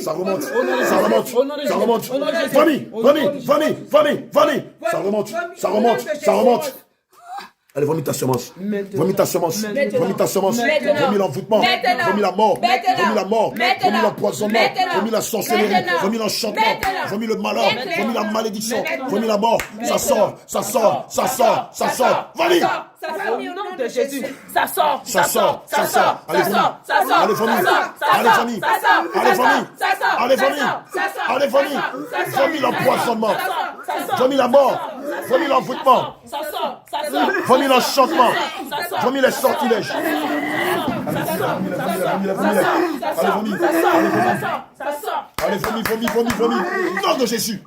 Ça remonte, ça remonte, ça remonte. Ça remonte, ça remonte, ça remonte. Allez, vomis ta semence. Vomis ta semence. Vomis ta semence. Vomis l'envoûtement. Vomis la mort. Vomis la mort. Vomis l'empoisonnement. Vomis la sorcellerie. Vomis l'enchantement. Vomis le malheur. Vomis la malédiction. Vomis la mort. Ça sort, ça sort, ça sort, ça sort. Vomis. Ça sort au nom de Jésus. Ça sort, ça sort, ça sort. Allez, vomis. Allez, vomis. Allez, vomis. Allez, vomis. Allez, vomis. Allez, vomis. Vomis l'empoisonnement. Vomis la mort. Vomis l'envoûtement. Vomis l'enchantement. Vomis les sortilèges. Allez, vomis. Nom de Jésus.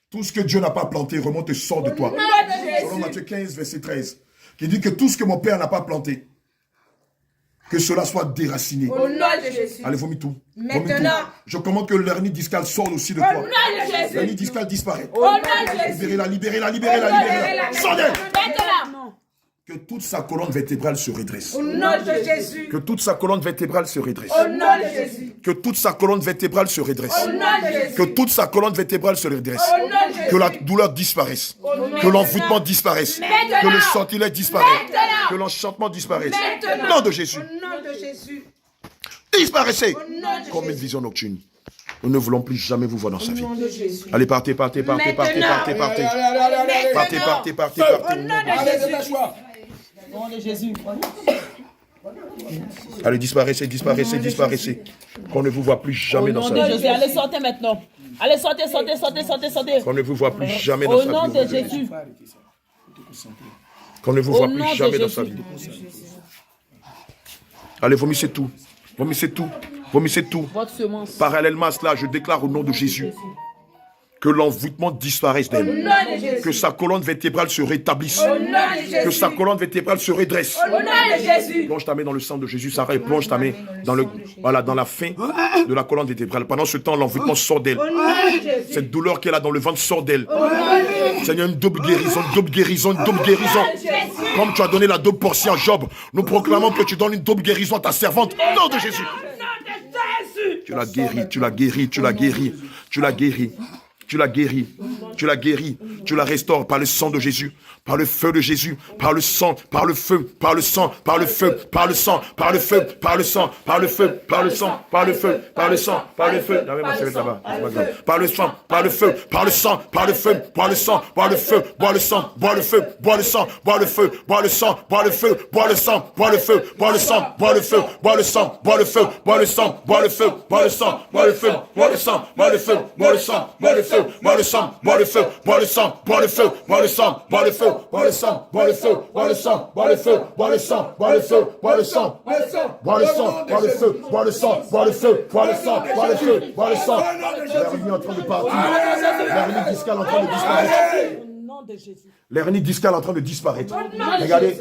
Tout ce que Dieu n'a pas planté remonte et sort de toi. Selon Matthieu 15, verset 13, qui dit que tout ce que mon Père n'a pas planté, que cela soit déraciné. Au nom de Jésus. Allez, vomis tout. Maintenant. Je commande que l'hernie discale sorte aussi de toi. Au nom de Jésus. L'hernie discale disparaît. Au nom de Jésus. Libérez-la. Sortez. Maintenant. Que toute sa colonne vertébrale se redresse. Au nom de Jésus. Que toute sa colonne vertébrale se redresse. Au nom de Jésus. Que toute sa colonne vertébrale se redresse. Au nom de Jésus. Que toute sa colonne vertébrale se redresse. Au nom de Jésus. Que la douleur disparaisse. Que l'envoûtement disparaisse. Que le sortilège disparaisse. Que l'enchantement disparaisse. Au nom de Jésus. Au nom de Jésus. Disparaissez. Au nom de Comme une Jésus. vision nocturne. Nous ne voulons plus jamais vous voir dans sa vie. Au nom de Jésus. Allez, partez. Partez. Au nom de Jésus. Au nom de Jésus. Allez, disparaissez. Qu'on ne vous voit plus jamais dans sa vie. Jésus, allez sortez maintenant. Allez sortez. Qu'on ne vous voit plus jamais dans sa vie. Au nom de Jésus. Qu'on ne vous voit plus jamais dans sa vie. Allez, vomissez tout. Votre semence. Parallèlement à cela, je déclare au nom de Jésus que l'envoûtement disparaisse d'elle. Que sa colonne vertébrale se rétablisse. Que sa colonne vertébrale se redresse. Au nom de Jésus. Plonge ta main dans le sang de Jésus, Sarah, et plonge ta main dans la fin de la colonne vertébrale. Pendant ce temps, l'envoûtement sort d'elle. Cette douleur qu'elle a dans le ventre sort d'elle. Seigneur, une double guérison. Comme tu as donné la double portion à Job, nous proclamons que tu donnes une double guérison à ta servante. Au nom de Jésus. Tu la guéris. Tu la restaures par le sang de Jésus, par le feu de Jésus, par le sang, par le feu, par le sang, par le feu, par le sang, par le feu, par le sang, par le feu, par le sang, par le feu, par le sang, par le feu. Par le sang, par le feu, par le sang, par le feu, par le sang, par le feu, bois le sang, bois le feu, bois le sang, bois le feu, bois le sang, bois le feu, bois le sang, bois le feu, bois le sang, bois le feu, bois le sang, bois le feu, bois le sang, bois le feu, bois le sang, bois le feu, bois le sang, bois le feu, bois le sang, bois le feu, bois le sang, bois le feu, bois le sang, bois le feu, bois le sang, bois le feu, bois le sang, bois le feu, bois le sang, bois le feu, bois le sang, bois le feu, bois le sang, bois le sang, bois le feu, bois le sang, bois le feu, bois le sang, bois le feu, bois le sang. L'hernie en train de partir. L'hernie discale en train de disparaître. L'hernie discale en train de disparaître.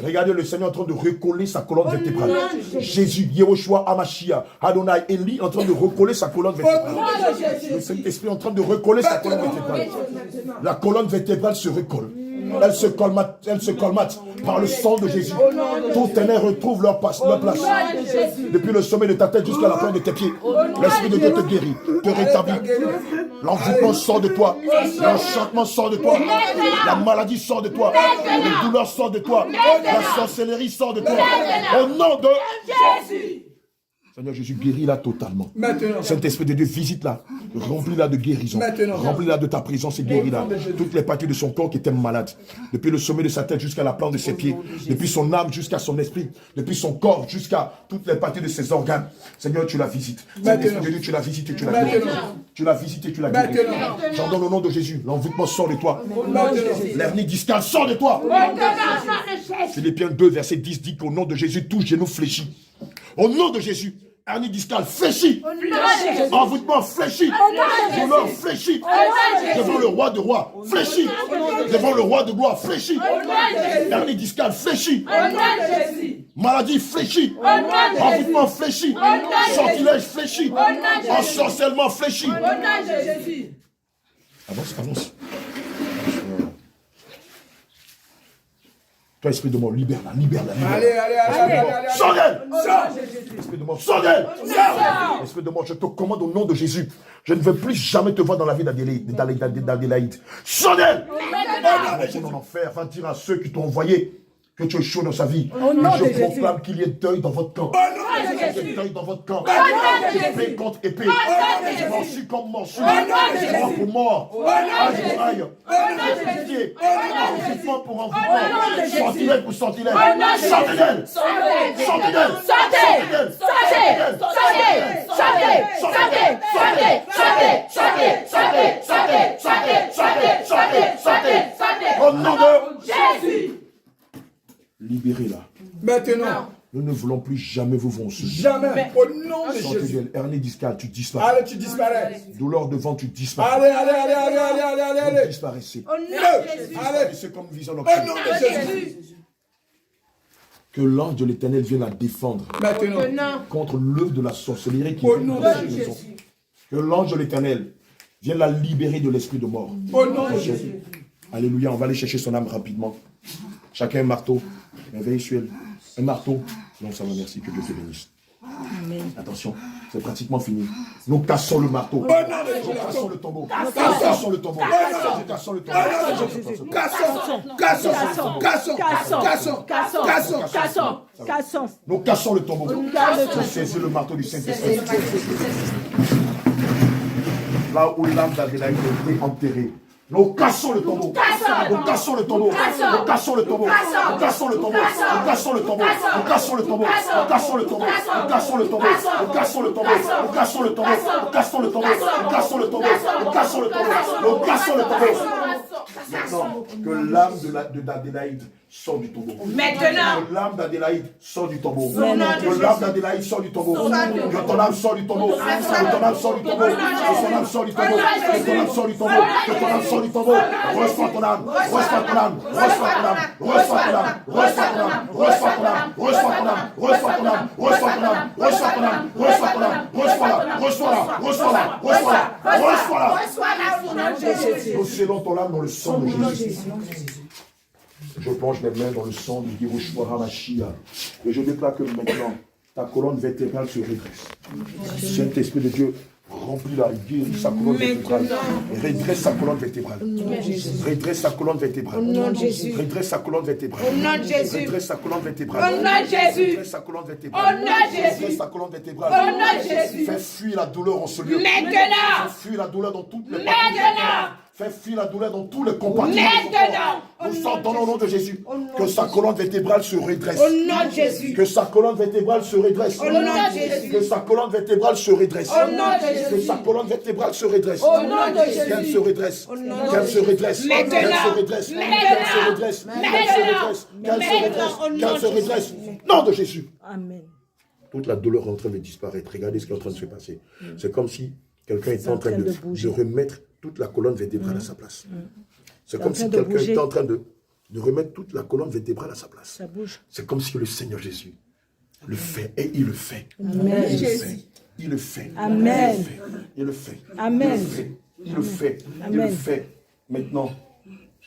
Regardez le Seigneur en train de recoller sa colonne vertébrale. Jésus, Yehoshua, Amashia, Adonai, Élie en train de recoller sa colonne vertébrale. Le Saint-Esprit en train de recoller sa colonne vertébrale. La colonne vertébrale se recolle. Elle se colmate par le sang de Jésus. Tous tes nerfs retrouvent leur place. Depuis le sommet de ta tête jusqu'à la pointe de tes pieds. L'Esprit de Dieu te guérit, te rétablit. L'envoûtement sort de toi. L'enchantement sort de toi. La maladie sort de toi. La douleur sort de toi. La sorcellerie sort de toi. Au nom de Jésus. Seigneur Jésus, guéris-la totalement. Saint-Esprit de Dieu, visite-la. Remplis-la de guérison. Remplis-la de ta présence et guéris-la. Toutes les parties de son corps qui étaient malades. Depuis le sommet de sa tête jusqu'à la plante de ses pieds. Depuis son âme jusqu'à son esprit. Depuis son corps jusqu'à toutes les parties de ses organes. Seigneur, tu la visites. Saint-Esprit de Dieu, tu la visites et tu la guéris. Tu la visites et tu la guéris. J'ordonne au nom de Jésus. L'envoûtement sort de toi. L'hernie discale sort de toi. Philippiens 2, verset 10 dit qu'au nom de Jésus, tout genou fléchit. Au nom de Jésus, hernie discale fléchit. Envoûtement fléchit. Douleur fléchit. Devant le roi de rois, fléchit. Devant le roi de gloire, fléchit. Hernie discale fléchit. Maladie fléchit. Envoûtement fléchit. Sortilège fléchit. Ensorcellement fléchit. Avance. Toi, esprit de mort, libère-la, libère-la, libère-la. Allez. Sors d'elle! Sors. Esprit de mort, sors d'elle! Esprit de mort, je te commande au nom de Jésus. Je ne veux plus jamais te voir dans la vie d'Adélaïde. Sors d'elle! Retourne en enfer, va dire à ceux qui t'ont envoyé que tu es chaud dans sa vie. Et je proclame qu'il y ait deuil dans votre camp. Qu'il y ait deuil dans votre camp. Épée contre épée. Morsu comme morsu. Mort pour mort. Aïe pour aïe. Pitié. Envoûtement pour envoûtement. Sortilège pour sortilège. Sortez d'elle. Sortez d'elle. Au nom de Jésus. Libérez-la. Maintenant. Nous ne voulons plus jamais vous voir. Jamais. Au nom de Sortez Jésus. d'elle. Hernie discale, tu disparais. Allez, tu disparais. Douleur de ventre, tu disparais. Allez. Vous disparaissez. Allez. C'est comme vision Au nom nocturne. de Jésus. Que l'ange de l'Éternel vienne la défendre Maintenant. contre l'œuvre de la sorcellerie qui Au vient nom dans de cette maison. Jésus. Que l'ange de l'Éternel vienne la libérer de l'esprit de mort. Au nom de Jésus. Alléluia, on va aller chercher son âme rapidement. Chacun un marteau, un veille sur elle. Un marteau. Non, ça va, merci, que Dieu te bénisse. Attention, c'est pratiquement fini. Nous cassons le marteau. Nous cassons le tombeau. Nous cassons le tombeau. Nous cassons le tombeau. Cassons. Nous cassons le tombeau. Je saisis le marteau du Saint-Esprit. Là où l'âme d'Adélaïde a été enterrée. Nous cassons le tombeau. Nous cassons le tombeau. Nous cassons le tombeau. Nous cassons le tombeau. Nous cassons le tombeau. Nous cassons le tombeau. Nous cassons le tombeau. Nous cassons le tombeau. Nous cassons le tombeau. Nous cassons le tombeau. Nous cassons le tombeau. Nous cassons le tombeau. Nous cassons le tombeau. Nous cassons le tombeau. Maintenant, que l'âme d'Adélaïde sort du tombeau. Maintenant. Que l'âme d'Adélaïde sort du tombeau. Que l'âme d'Adélaïde sort du tombeau. Que ton âme sort du tombeau. Que ton âme sort du tombeau. Que ton âme sort du tombeau. Que ton âme sort du tombeau. Que ton âme sort du tombeau. Reçois ton âme. Reçois ton âme. Reçois ton âme. Reçois ton âme. Reçois ton âme. Reçois ton âme. Reçois ton âme. Reçois ton âme. Reçois ton âme. Reçois ton âme. Reçois ton âme. Reçois-la. Reçois-la. Reçois-la. Reçois-la. Reçois-la. Nous scellons ton âme dans le sang de Jésus. Je plonge mes mains dans le sang du Yehoshua HaMashiach. Et je déclare que maintenant, ta colonne vertébrale se redresse. Saint-Esprit de Dieu, remplis-la, guéris sa colonne vertébrale. Redresse sa colonne vertébrale. Redresse sa colonne vertébrale. Redresse sa colonne vertébrale. Redresse sa colonne vertébrale. Redresse sa colonne vertébrale. Redresse sa colonne vertébrale. Fais fuir la douleur en ce lieu. Fais fuir la douleur dans toutes les parties. Fais fuir la douleur dans tous les compartiments. Nous sortons au nom de Jésus. Que sa colonne vertébrale se redresse. Au nom de Jésus. Que sa colonne vertébrale se redresse. Au nom de Jésus. Que sa colonne vertébrale se redresse. Au nom de Jésus. Que sa colonne vertébrale se redresse. Au nom de Jésus. Qu'elle se redresse. Qu'elle se redresse. Maintenant. Qu'elle se redresse. Qu'elle se redresse. Qu'elle se redresse. Qu'elle se redresse. Qu'elle se redresse. Nom de Jésus. Amen. Toute la douleur est en train de disparaître. Regardez ce qui est en train de se passer. C'est comme si quelqu'un était en train de remettre toute la colonne vertébrale à sa place. C'est comme si quelqu'un était en train de remettre toute la colonne vertébrale à sa place. Ça bouge. C'est comme si le Seigneur Jésus le fait et il le fait. Amen. Il le fait. Il le fait. Amen. Il le fait. Amen. Il le fait. Il le fait. Maintenant,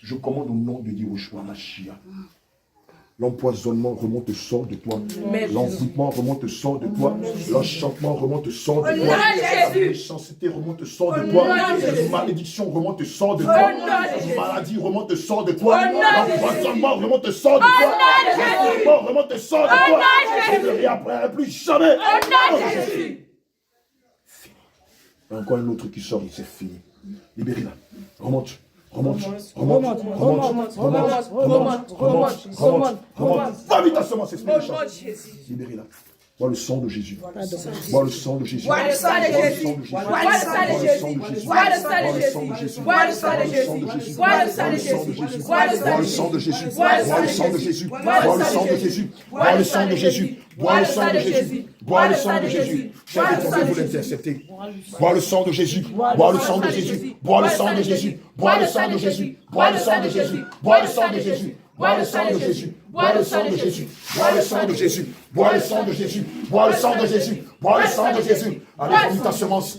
je commande au nom de Yehoshua HaMashiach. L'empoisonnement remonte, sort de toi. L'envoûtement remonte, sort de toi. L'enchantement remonte, sort de toi. La méchanceté remonte, sort de toi. La malédiction remonte, sort de toi. La maladie remonte, sort de toi. L'empoisonnement remonte, sort de toi. L'envoûtement remonte, sort de toi. Je ne réapparaîtrai plus jamais. Encore un autre qui sort, c'est fini. Libérez-la. Remonte. Remonte. Va vite à semence, esprit de chasse. Libérez-la. Bois le sang de Jésus. Bois le sang de Jésus. Bois le sang de Jésus. Bois le sang de Jésus. Bois le sang de Jésus. Bois le sang de Jésus. Bois le sang de Jésus. Bois le sang de Jésus. Bois le sang de Jésus. Bois le sang de Jésus. Bois le sang de Jésus. Bois le sang de Jésus. Bois le sang de Jésus. Chef de tomber, vous l'interceptez. Bois le sang de Jésus. Bois le sang de Jésus. Bois le sang de Jésus. Bois le sang de Jésus. Bois le sang de Jésus. Bois le sang de Jésus. Bois le sang de Jésus. Bois le sang de Jésus. Bois le sang de Jésus. Bois le sang de Jésus. Bois le sang de Jésus. Bois le sang de Jésus. Allez, vomit ta semence.